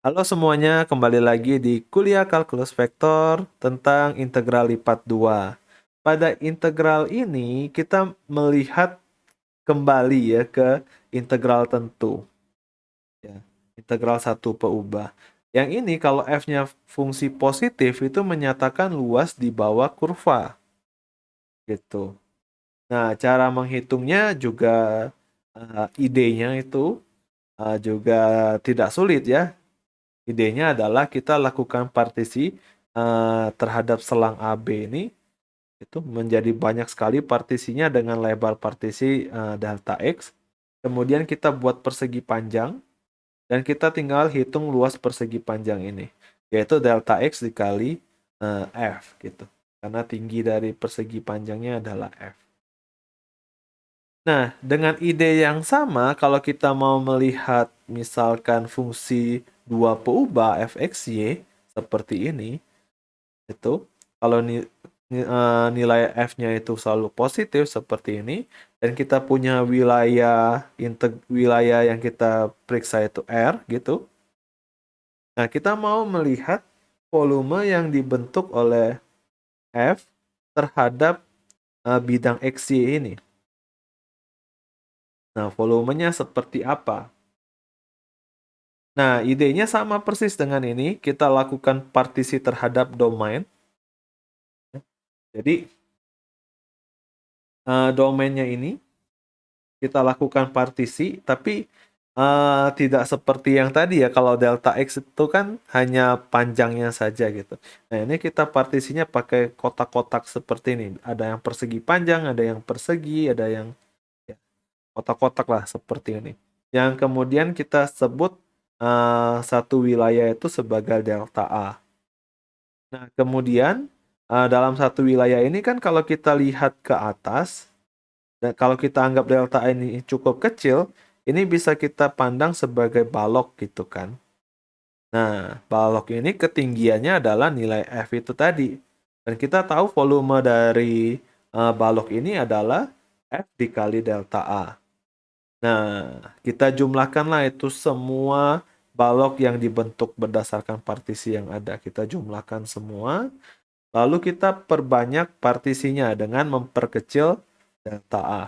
Halo semuanya, kembali lagi di kuliah kalkulus vektor tentang integral lipat 2. Pada integral ini kita melihat kembali ya ke integral tentu. Ya, integral satu peubah. Yang ini kalau f-nya fungsi positif itu menyatakan luas di bawah kurva. Gitu. Nah, cara menghitungnya juga idenya itu juga tidak sulit ya. Idenya adalah kita lakukan partisi terhadap selang AB ini itu menjadi banyak sekali partisinya dengan lebar partisi delta X. Kemudian kita buat persegi panjang dan kita tinggal hitung luas persegi panjang ini, yaitu delta X dikali F gitu. Karena tinggi dari persegi panjangnya adalah F. Nah, dengan ide yang sama, kalau kita mau melihat misalkan fungsi dua peubah fxy seperti ini, itu kalau nilai f-nya itu selalu positif seperti ini, dan kita punya wilayah yang kita periksa itu R gitu. Nah, kita mau melihat volume yang dibentuk oleh F terhadap bidang xy ini. Nah, volumenya seperti apa? Nah, idenya sama persis dengan ini. Kita lakukan partisi terhadap domain. Jadi, domainnya ini kita lakukan partisi, tapi tidak seperti yang tadi ya. Kalau delta X itu kan hanya panjangnya saja gitu. Nah, ini kita partisinya pakai kotak-kotak seperti ini. Ada yang persegi panjang, ada yang persegi, ada yang ya, kotak-kotak lah seperti ini. Yang kemudian kita sebut satu wilayah itu sebagai delta A. Nah, kemudian dalam satu wilayah ini kan kalau kita lihat ke atas, dan kalau kita anggap delta ini cukup kecil, ini bisa kita pandang sebagai balok gitu kan. Nah, balok ini ketinggiannya adalah nilai F itu tadi. Dan kita tahu volume dari balok ini adalah F dikali delta A. Nah, kita jumlahkanlah itu semua balok yang dibentuk berdasarkan partisi yang ada. Kita jumlahkan semua. Lalu kita perbanyak partisinya dengan memperkecil delta A.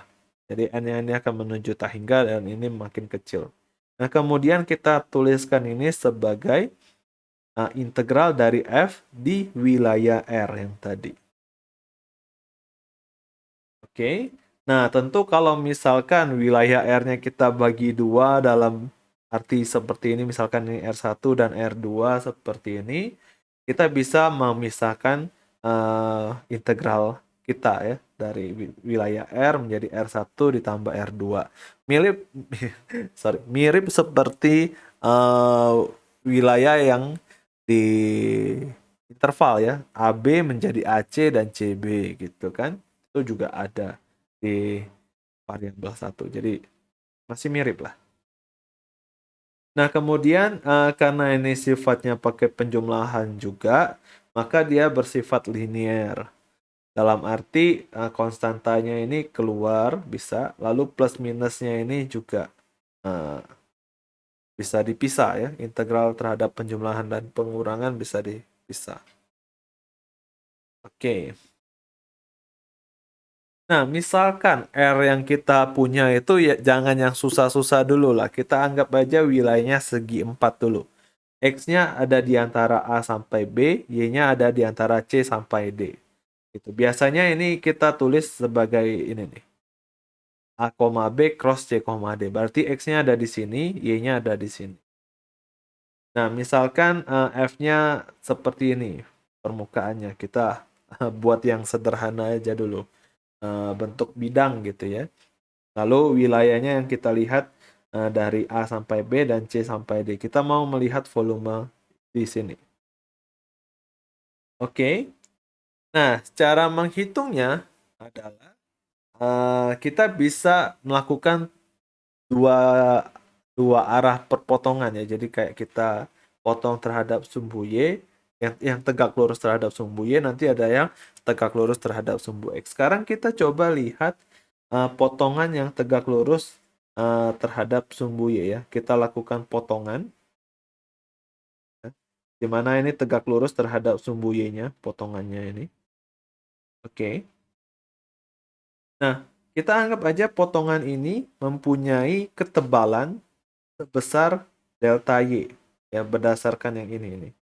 Jadi N ini akan menuju tak hingga dan ini makin kecil. Nah, kemudian kita tuliskan ini sebagai integral dari F di wilayah R yang tadi. Oke. Nah, tentu kalau misalkan wilayah R-nya kita bagi dua dalam arti seperti ini, misalkan ini R1 dan R2 seperti ini, kita bisa memisahkan integral kita ya dari wilayah R menjadi R1 ditambah R2. Mirip mirip seperti wilayah yang di interval ya, AB menjadi AC dan CB gitu kan. Itu juga ada di variabel 1. Jadi masih mirip lah. Nah, kemudian karena ini sifatnya pakai penjumlahan juga, maka dia bersifat linier. Dalam arti konstantanya ini keluar bisa, lalu plus minusnya ini juga uh, bisa dipisah ya. Integral terhadap penjumlahan dan pengurangan bisa dipisah. Oke. Nah, misalkan R yang kita punya itu ya jangan yang susah-susah dulu lah. Kita anggap aja wilayahnya segi 4 dulu. X-nya ada di antara A sampai B, Y-nya ada di antara C sampai D. Itu biasanya ini kita tulis sebagai ini nih. A, B cross C, D. Berarti X-nya ada di sini, Y-nya ada di sini. Nah, misalkan F-nya seperti ini permukaannya. Kita buat yang sederhana aja dulu. Bentuk bidang gitu ya. Lalu wilayahnya yang kita lihat dari A sampai B dan C sampai D. Kita mau melihat volume di sini. Oke. Nah, cara menghitungnya adalah kita bisa melakukan dua dua arah perpotongan ya. Jadi kayak kita potong terhadap sumbu Y, yang tegak lurus terhadap sumbu Y, nanti ada yang tegak lurus terhadap sumbu X. Sekarang kita coba lihat potongan yang tegak lurus terhadap sumbu Y ya. Kita lakukan potongan. di mana ini tegak lurus terhadap sumbu Y-nya, potongannya ini. Oke. Nah, kita anggap aja potongan ini mempunyai ketebalan sebesar delta Y, ya berdasarkan yang ini.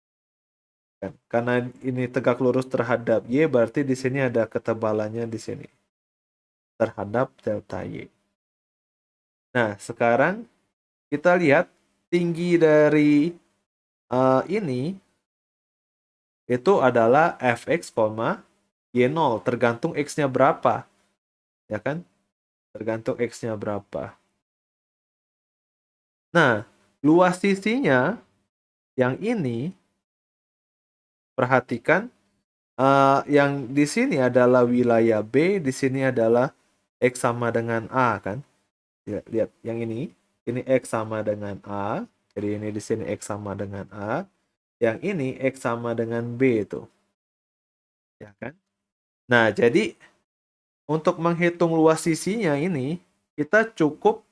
Kan? Karena ini tegak lurus terhadap Y, berarti di sini ada ketebalannya di sini terhadap delta Y. Nah, sekarang kita lihat tinggi dari ini itu adalah fx, y0, tergantung x-nya berapa, ya kan? Tergantung x-nya berapa. Nah, luas sisinya yang ini, perhatikan yang di sini adalah wilayah B, di sini adalah x sama dengan A kan? Lihat yang ini x sama dengan A, jadi ini di sini x sama dengan A, yang ini x sama dengan B itu, ya kan? Nah, jadi untuk menghitung luas sisinya ini, kita cukup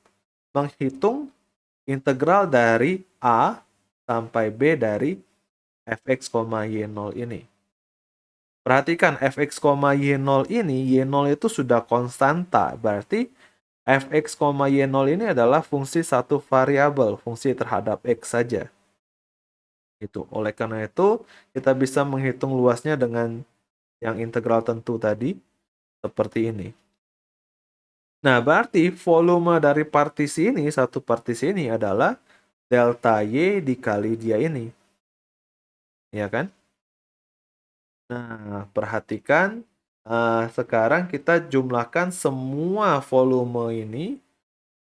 menghitung integral dari A sampai B dari fx, y0 ini. Perhatikan fx, y0 ini, y0 itu sudah konstanta, berarti fx, y0 ini adalah fungsi satu variabel, fungsi terhadap x saja. Itu. Oleh karena itu, kita bisa menghitung luasnya dengan yang integral tentu tadi, seperti ini. Nah, berarti volume dari partisi ini, satu partisi ini adalah delta Y dikali dia ini. Ya kan? Nah, perhatikan. Sekarang kita jumlahkan semua volume ini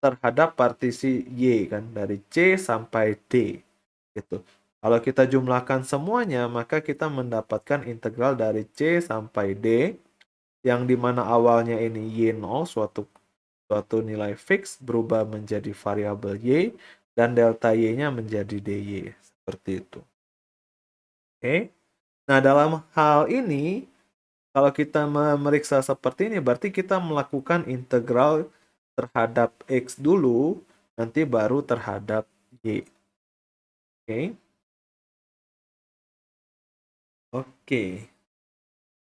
terhadap partisi Y kan, dari C sampai D gitu. Kalau kita jumlahkan semuanya, maka kita mendapatkan integral dari C sampai D yang dimana awalnya ini Y0, suatu nilai fix berubah menjadi variabel Y dan delta Y-nya menjadi DY seperti itu. Oke. Nah, dalam hal ini kalau kita memeriksa seperti ini, berarti kita melakukan integral terhadap X dulu, nanti baru terhadap Y. Oke. Oke.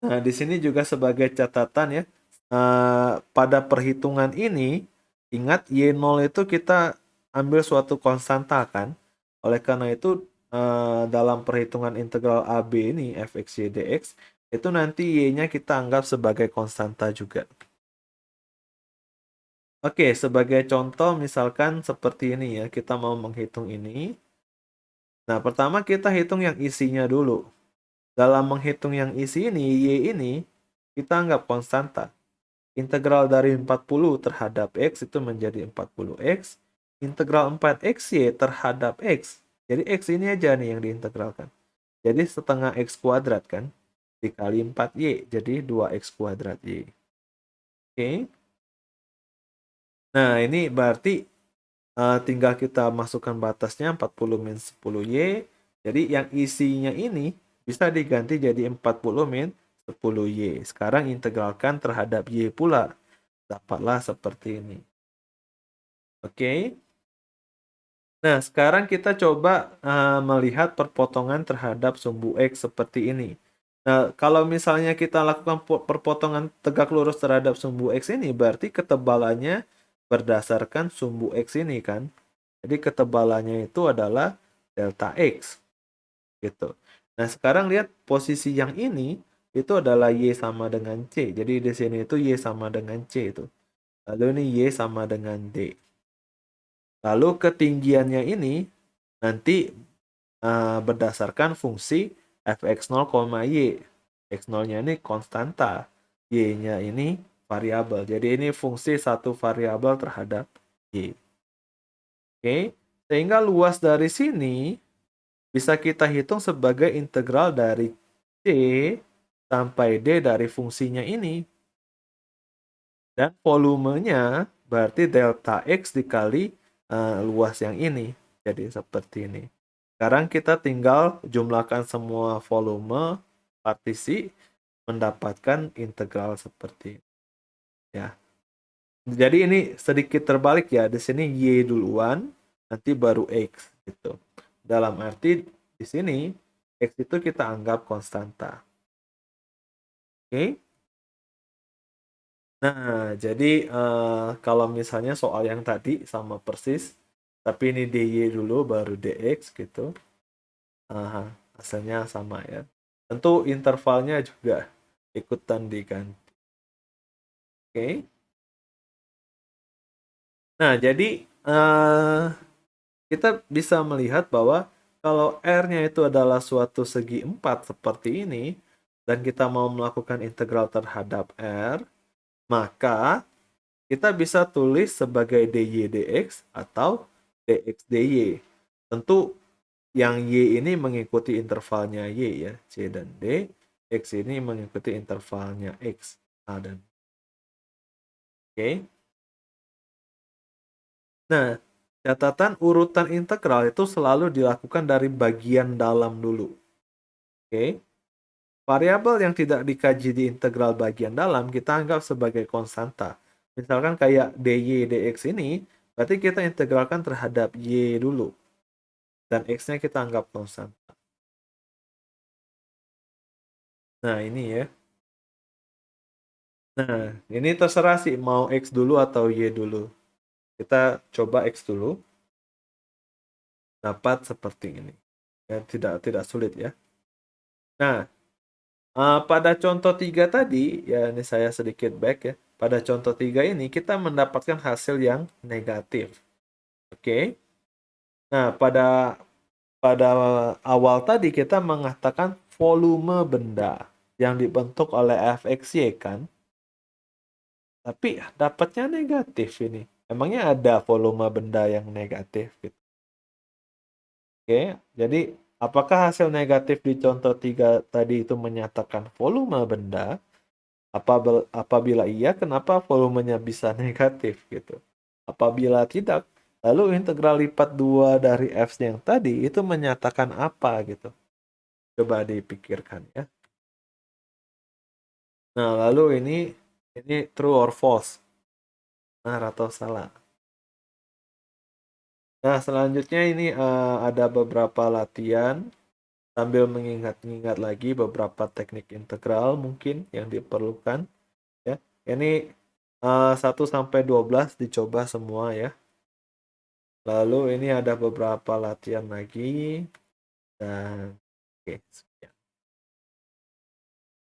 Nah, di sini juga sebagai catatan ya, pada perhitungan ini, ingat Y0 itu kita ambil suatu konstanta kan. Oleh karena itu, dalam perhitungan integral AB ini, fx, y, dx, itu nanti Y-nya kita anggap sebagai konstanta juga. Oke, sebagai contoh misalkan seperti ini ya, kita mau menghitung ini. Nah, pertama kita hitung yang isinya dulu. Dalam menghitung yang isi ini, Y ini, kita anggap konstanta. Integral dari 40 terhadap X itu menjadi 40X. Integral 4XY terhadap X. Jadi X ini aja nih yang diintegralkan. Jadi setengah X kuadrat kan. Dikali 4Y, jadi 2X kuadrat Y. Oke. Nah, ini berarti tinggal kita masukkan batasnya 40 min 10Y. Jadi yang isinya ini bisa diganti jadi 40 min 10Y. Sekarang integralkan terhadap Y pula. Dapatlah seperti ini. Oke. Nah, sekarang kita coba melihat perpotongan terhadap sumbu X seperti ini. Nah, kalau misalnya kita lakukan perpotongan tegak lurus terhadap sumbu X ini, berarti ketebalannya berdasarkan sumbu X ini kan. Jadi ketebalannya itu adalah delta X gitu. Nah, sekarang lihat posisi yang ini itu adalah Y sama dengan C. Jadi di sini itu Y sama dengan C itu. Lalu ini Y sama dengan D. Lalu ketinggiannya ini nanti berdasarkan fungsi fx0, y. X0-nya ini konstanta, y-nya ini variabel. Jadi ini fungsi satu variabel terhadap y. Oke, sehingga luas dari sini bisa kita hitung sebagai integral dari C sampai D dari fungsinya ini. Dan volumenya berarti delta X dikali luas yang ini. Jadi seperti ini. Sekarang kita tinggal jumlahkan semua volume partisi mendapatkan integral seperti ini. Ya. Jadi ini sedikit terbalik ya. Di sini Y duluan, nanti baru X gitu. Dalam arti di sini X itu kita anggap konstanta. Oke. Nah, jadi kalau misalnya soal yang tadi sama persis, tapi ini dy dulu baru dx gitu. Aha, hasilnya sama ya. Tentu intervalnya juga ikutan diganti. Oke. Nah, jadi kita bisa melihat bahwa kalau R-nya itu adalah suatu segi 4 seperti ini, dan kita mau melakukan integral terhadap R, maka kita bisa tulis sebagai dy dx atau dx dy. Tentu yang y ini mengikuti intervalnya y ya, c dan d. X ini mengikuti intervalnya x, a dan oke. Nah, catatan urutan integral itu selalu dilakukan dari bagian dalam dulu. Oke. Variabel yang tidak dikaji di integral bagian dalam kita anggap sebagai konstanta. Misalkan kayak dy dx ini, berarti kita integralkan terhadap y dulu. Dan x-nya kita anggap konstanta. Nah, ini ya. Nah, ini terserah sih mau x dulu atau y dulu. Kita coba x dulu. Dapat seperti ini. Ya, tidak sulit ya. Nah, pada contoh 3 tadi, ya ini saya sedikit back ya. Pada contoh 3 ini kita mendapatkan hasil yang negatif. Oke. Nah, pada awal tadi kita mengatakan volume benda yang dibentuk oleh fxy kan. Tapi dapatnya negatif ini. Emangnya ada volume benda yang negatif gitu. Oke, jadi apakah hasil negatif di contoh 3 tadi itu menyatakan volume benda? Apabila iya, kenapa volumenya bisa negatif gitu? Apabila tidak, lalu integral lipat 2 dari f yang tadi itu menyatakan apa gitu? Coba dipikirkan ya. Nah, lalu ini true or false? Benar atau salah? Nah, selanjutnya ini ada beberapa latihan sambil mengingat-ingat lagi beberapa teknik integral mungkin yang diperlukan ya. Ini 1 sampai 12 dicoba semua ya. Lalu ini ada beberapa latihan lagi dan oke, sekian.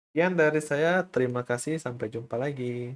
Sekian dari saya. Terima kasih, sampai jumpa lagi.